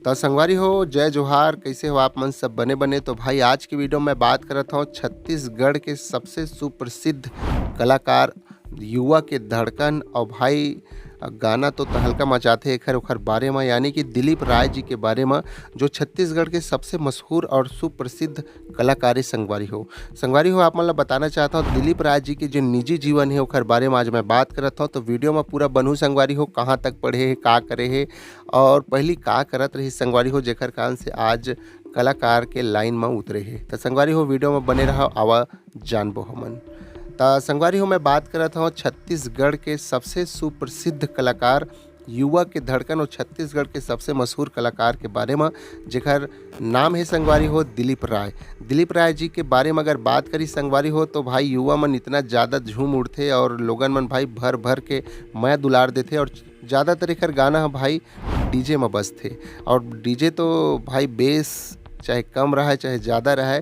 तो संगवारी हो जय जोहार, कैसे हो आप मन सब बने बने। तो भाई आज की वीडियो में बात करत हूँ छत्तीसगढ़ के सबसे सुप्रसिद्ध कलाकार युवा के धड़कन और भाई गाना तो तहलका मचाते एखर ओखर बारे में, यानी कि दिलीप राय जी के बारे में, जो छत्तीसगढ़ के सबसे मशहूर और सुप्रसिद्ध कलाकार संगवारी हो आप मतलब बताना चाहता हूँ दिलीप राय जी के जो निजी जीवन है ओखर बारे में आज मैं बात करत हूँ। तो वीडियो में पूरा बनू संगवारी हो, कहाँ तक पढ़े है, का करे है और पहली का करत रही संगवारी हो, जेकर कारण से आज कलाकार के लाइन में उतरे है। तो संगवारी हो वीडियो में बने रहा, आवा जानबो हमन। तो संगवारी हो मैं बात करत हूँ छत्तीसगढ़ के सबसे सुप्रसिद्ध कलाकार युवा के धड़कन और छत्तीसगढ़ के सबसे मशहूर कलाकार के बारे में, जेकर नाम है संगवारी हो दिलीप राय। दिलीप राय जी के बारे में अगर बात करी संगवारी हो तो भाई युवा मन इतना ज़्यादा झूम उठते और लोगन मन भाई भर भर के मैं दुलार देते। और ज़्यादातर एकर गाना है भाई डीजे में बजते, और डीजे तो भाई बेस चाहे कम रहा चाहे ज़्यादा रहा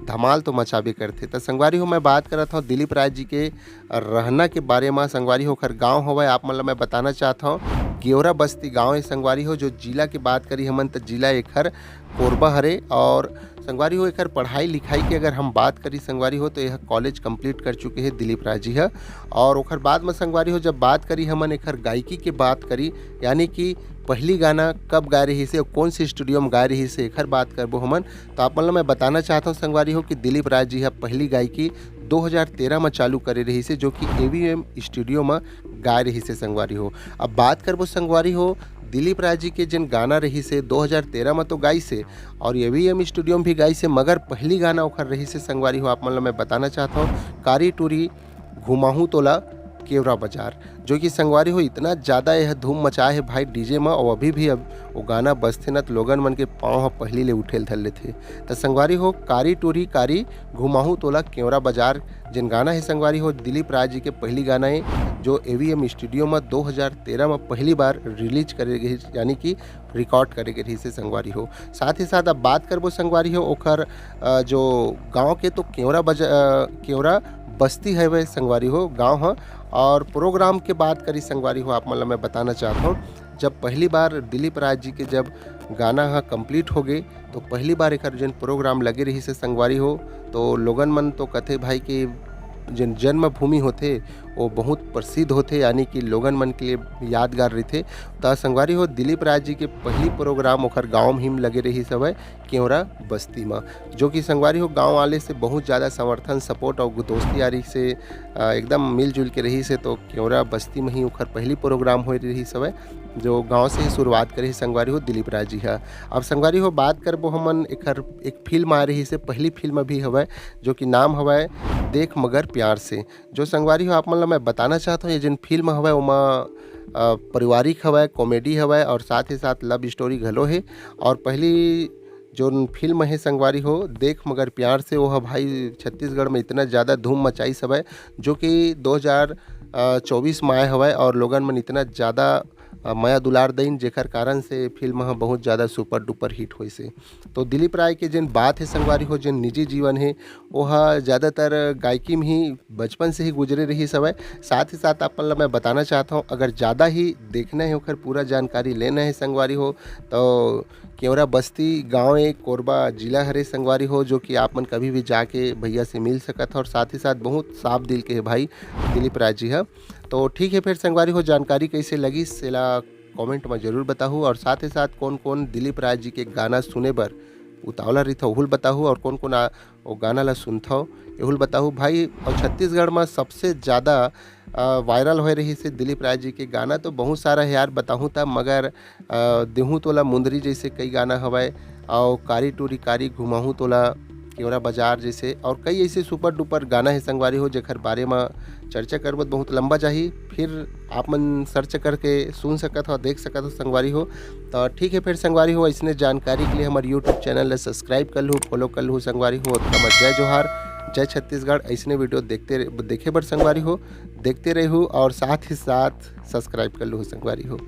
धमाल तो मचाबे करते। तो संगवारी हो मैं बात करत हूँ दिलीप राय जी के रहना के बारे में। संगवारी हो खर गाँव होवे आप मतलब मैं बताना चाहता हूँ गेवरा बस्ती गांव है संगवारी हो। जो जिला की बात करी हमन तो जिला एखर कोरबा हरे। और संगवारी हो एखर पढ़ाई लिखाई की अगर हम बात करी संगवारी हो तो यह कॉलेज कंप्लीट कर चुके हैं दिलीप राय जी है। और ओखर बाद में संगवारी हो जब बात करी हमन एखर गायकी के बात करी, यानी कि पहली गाना कब गाए रही से और कौन सी स्टूडियो में गाए रही से एखर बात करबो हमन। तो आप मतलब मैं बताना चाहता हूँ संगवारी हो कि दिलीप राय जी है पहली गायकी 2013 में चालू करे रही से, जो कि AVM स्टूडियो में गाए रही से संगवारी हो। अब बात करबो संगवारी हो दिलीप राय जी के जिन गाना रही से 2013 में तो गाई से और AVM स्टूडियो में भी गाई से, मगर पहली गाना ओखर रही से संगवारी हो आप मतलब मैं बताना चाहता हूँ कारी टूरी घुमाहूँ तोला केवरा बाजार, जो कि संगवारी हो इतना ज़्यादा यह धूम मचाए है भाई डीजे में। और अभी भी अब वो गाना बजते न तो लोगन मन के पाँव पहली ले उठेल धर लेते। तो संगवारी हो कारी टूरी कारी घुमाहूँ तोला केवरा बाजार जिन गाना है संगवारी हो दिलीप राय जी के पहली गाना है, जो AVM स्टूडियो में 2013 में पहली बार रिलीज करे गई, यानी कि रिकॉर्ड करे गई से संगवारी हो। साथ ही साथ अब बात करबो संगवारी हो ओखर जो गाँव के तो केवरा बस्ती है वह संगवारी हो गाँव है। और प्रोग्राम के बात करी संगवारी हो आप मतलब मैं बताना चाहता हूँ जब पहली बार दिलीप राय जी के जब गाना है कंप्लीट हो गए तो पहली बार एक जिन प्रोग्राम लगे रही से संगवारी हो, तो लोगन मन तो कथे भाई कि जिन जन्मभूमि होते वो बहुत प्रसिद्ध होते, यानी कि लोगन मन के लिए यादगार रही थे। तो संगवारी हो दिलीप राय जी के पहली प्रोग्राम ओखर गाँव में लगे रही सब केवरा बस्ती में, जो कि संगवारी हो गाँव वाले से बहुत ज़्यादा समर्थन सपोर्ट और दोस्ती यारी से एकदम मिलजुल के रही से। तो केवरा बस्ती में ही ओखर पहली प्रोग्राम हो रही सब जो गांव से ही शुरुआत करी संगवारी हो दिलीप राय जी है। अब संगवारी हो बात करबो हमन एक फिल्म आ रही से पहली फिल्म भी हवै, जो कि नाम हवै देख मगर प्यार से। जो संगवारी हो आप मतलब मैं बताना चाहता हूँ ये जिन फिल्म हवै ओमा पारिवारिक हवै, कॉमेडी हवै और साथ ही साथ लव स्टोरी घलो है। और पहली जो फिल्म है संगवारी हो देख मगर प्यार से वो है भाई छत्तीसगढ़ में इतना ज़्यादा धूम मचाई सब है, जो कि 2024 में आए हवै और लोगन मन इतना ज़्यादा माया दुलार दईन, जेकर कारण से फिल्म ह बहुत ज़्यादा सुपर डुपर हिट हुई से। तो दिलीप राय के जिन बात है संगवारी हो जिन निजी जीवन है वो ज़्यादातर गायकी में ही बचपन से ही गुजरे रही सब है। साथ ही साथ आप मैं बताना चाहता हूँ अगर ज़्यादा ही देखना है होकर पूरा जानकारी लेना है संगवारी हो तो केवरा बस्ती गाँव एक कोरबा जिला हरे संगवारी हो, जो कि आप मन कभी भी जाके भैया से मिल सकत हो। और साथ ही साथ बहुत साफ दिल के है भाई दिलीप राय जी है। तो ठीक है फिर संगवारी हो जानकारी कैसे लगी सेला कमेंट में जरूर बताहूँ। और साथ ही साथ कौन कौन दिलीप राय जी के गाना सुने बर उतावला रही था ओहुल बताहूँ, और कौन कौन वो गाना ला सुनता हो एहुल बताहूँ भाई। और छत्तीसगढ़ में सबसे ज़्यादा वायरल हो रही से दिलीप राय जी के गाना तो बहुत सारा है यार बताहूँ था, मगर देहूँ तोला मुंदरी जैसे कई गाना हवै और कारी टूरी कारी घुमाहूँ तोला केवरा बाजार जैसे और कई ऐसे सुपर डुपर गाना है संगवारी हो जेकर बारे में चर्चा करबो बहुत लंबा चाहिए, फिर आप मन सर्च करके सुन सकत हो देख सकत हो संगवारी हो। तो ठीक है फिर संगवारी हो ऐसने जानकारी के लिए हमारे यूट्यूब चैनल ला सब्सक्राइब कर लूँ फॉलो कर लूँ संगवारी हो। और जय जोहार जय छत्तीसगढ़ ऐसने वीडियो देखे बर संगवारी हो देखते रहूँ और साथ ही साथ सब्सक्राइब कर लूँ संगवारी हो।